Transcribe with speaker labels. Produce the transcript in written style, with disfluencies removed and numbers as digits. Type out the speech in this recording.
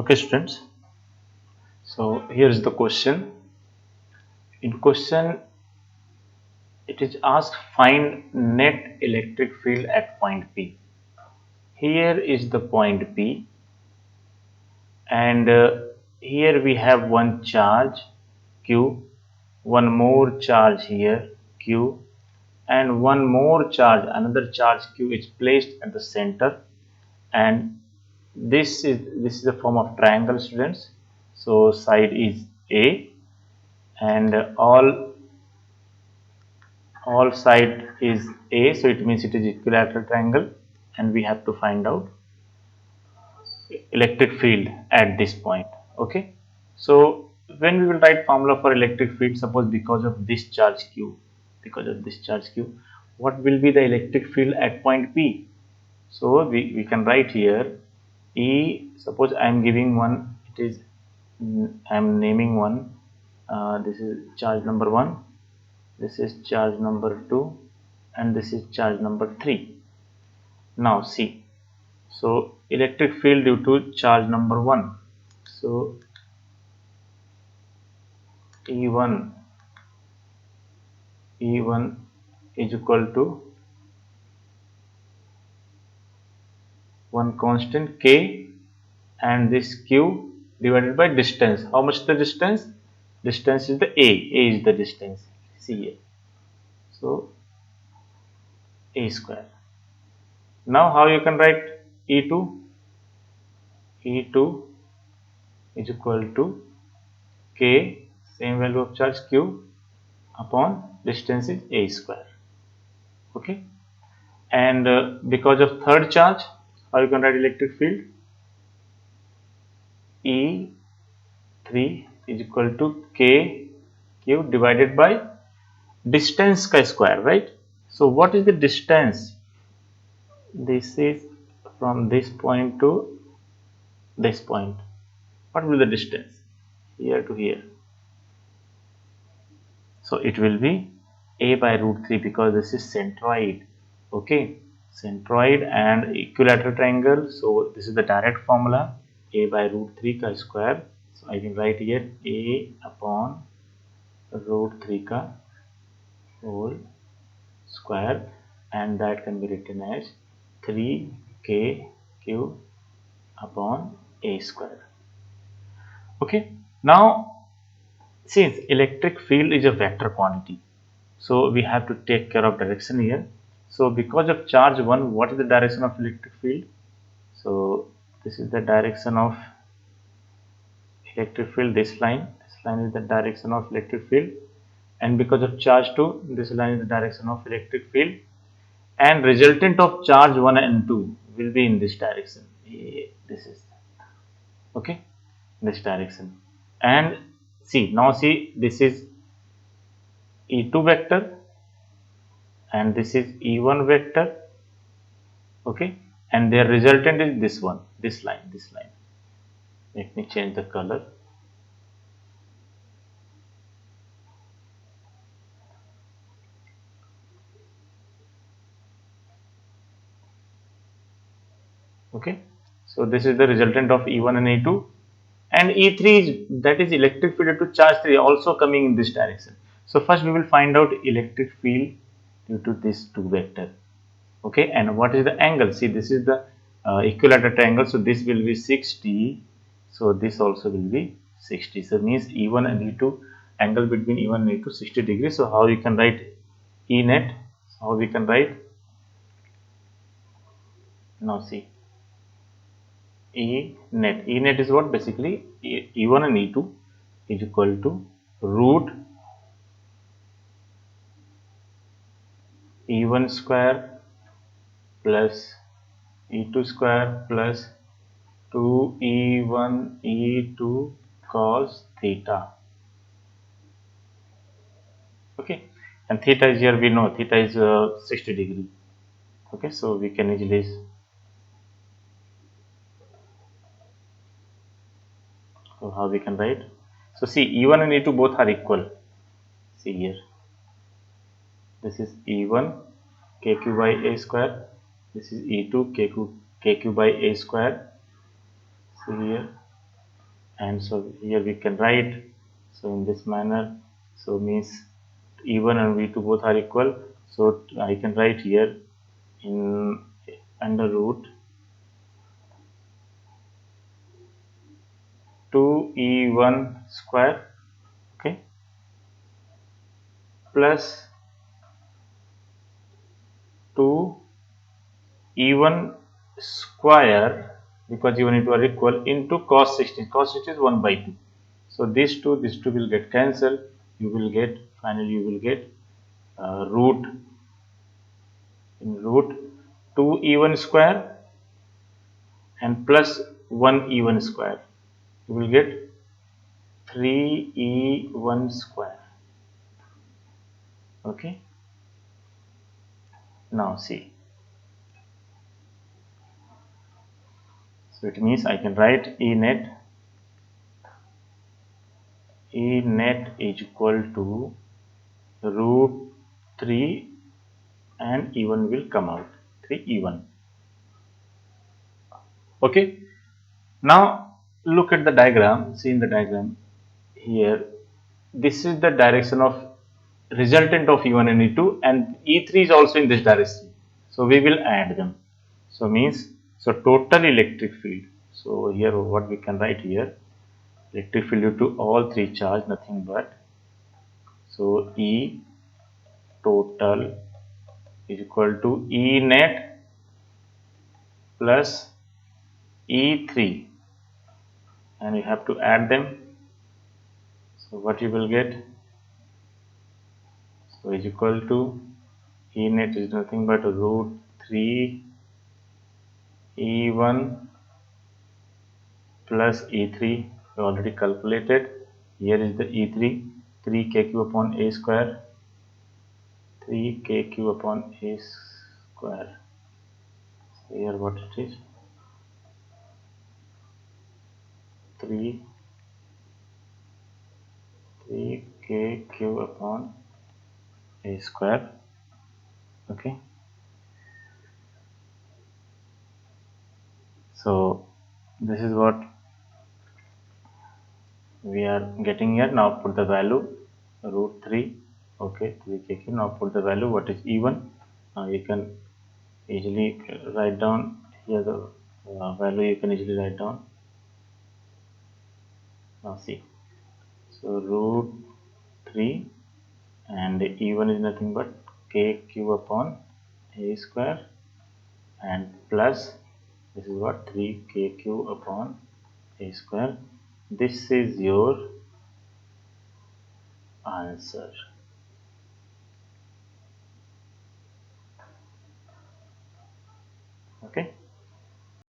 Speaker 1: Okay, students. So here is the question. In question, it is asked find net electric field at point P. Here is the point P, and here we have one charge Q, one more charge here Q, and one more charge, another charge Q is placed at the center, and this is a form of triangle, students. So side is A, and all side is A, so it means it is equilateral triangle, and we have to find out electric field at this point. Okay, so when we will write formula for electric field, suppose because of this charge Q, what will be the electric field at point P? So we can write here E. Suppose I am giving one, it is I am naming one, this is charge number 1, this is charge number 2, and this is charge number 3. Now see, so electric field due to charge number 1, so E1 is equal to one constant K, and this Q divided by distance. How much the distance? Distance is the A is the distance, see here. So A square. Now how you can write E2? E2 is equal to K, same value of charge Q, upon distance is A square. Okay, and because of third charge, how you can write electric field? E3 is equal to K Q divided by distance ka square, right? So what is the distance? This is from this point to this point. What will be the distance here to here? So it will be A by root 3, because this is centroid. Okay, centroid and equilateral triangle. So this is the direct formula, A by root 3 ka square. So I can write here A upon root 3 ka whole square, and that can be written as 3KQ upon A square. Okay, now since electric field is a vector quantity, so we have to take care of direction here. So because of charge 1, what is the direction of electric field? So this is the direction of electric field, this line is the direction of electric field, and because of charge 2, this line is the direction of electric field, and resultant of charge 1 and 2 will be in this direction. This is okay, this direction. And see, now see, this is E2 vector and this is E1 vector. Okay, and their resultant is this one, this line. Let me change the color. Okay, so this is the resultant of E1 and E2, and E3 is, that is electric field to charge 3, also coming in this direction. So first we will find out electric field due to this 2 vector. Okay, and what is the angle? See, this is the equilateral triangle, so this will be 60, so this also will be 60. So means E1 and E2, angle between E1 and E2 60 degrees. So how you can write E net? How we can write? Now see, E net is what? Basically E1 and E2 is equal to root E1 square plus E2 square plus 2E1 E2 cos theta. Okay, and theta is here, we know theta is 60 degree. Okay, so we can easily, so how we can write? So see, E1 and E2 both are equal. See here, this is E1 KQ by A square, this is E2 KQ by A square. See here, and so here we can write, so in this manner, so means E1 and V2 both are equal, so I can write here in under root 2E1 square, okay, plus 2E1 square, because E1 and 2 are equal, into cos 16. Cos 16 is 1 by 2. So these two will get cancelled. You will get, finally you will get root, in root 2E1 square and plus 1E1 square. You will get 3E1 square. Okay. Now see. So it means I can write E net is equal to root 3 and E1 will come out, 3E1. Okay. Now look at the diagram. See in the diagram here, this is the direction of resultant of E1 and E2, and E3 is also in this direction. So we will add them. So means, so total electric field. So here what we can write here, electric field due to all three charge, nothing but, so E total is equal to E net plus E3, and you have to add them. So what you will get, so is equal to E net is nothing but root 3 E1 plus E3, we already calculated. Here is the E3, 3kq upon a square, 3kq upon a square. Here what it is, 3 3kq upon a square. Okay, so this is what we are getting here. Now put the value root 3, okay, 3kq. Now put the value, what is E1. Now you can easily write down here the value, you can easily write down. Now see, so root 3 and E1 is nothing but kq upon a square, and plus this is what, 3kq upon a square. This is your answer. Okay.